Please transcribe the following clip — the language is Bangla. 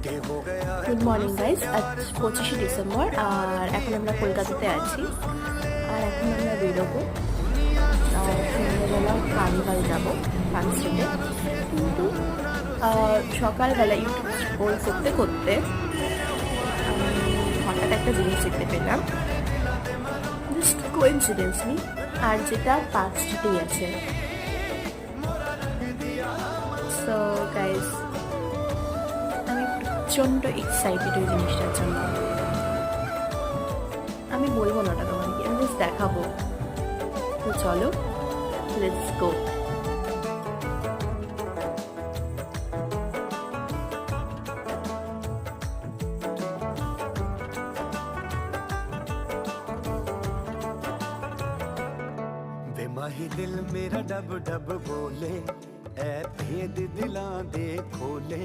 গুড মর্নিং গাইজ, আজ 25শে ডিসেম্বর আর এখন আমরা কলকাতাতে আছি। আর এখন আমরা বেরোবো আর সন্ধ্যেবেলা কার্নিভাল যাবো পার্ক স্ট্রিটে। কিন্তু সকালবেলা ইউটিউব স্ক্রোল করতে করতে হঠাৎ একটা জিনিস দেখতে পেলাম, জাস্ট কোইন্সিডেন্সলি, আর যেটা পার্ক স্ট্রিটেই আছে। সো গাইজ, আমি প্রচণ্ড এক্সাইটেড ওই জিনিসটার জন্য। আমি বলবো না ওটা তোমাকে, আমি জাস্ট দেখাবো। তো চলো, লেটস গো। बेमाही दिल मेरा डब डब बोले, ऐ भेद दिलां दे खोले।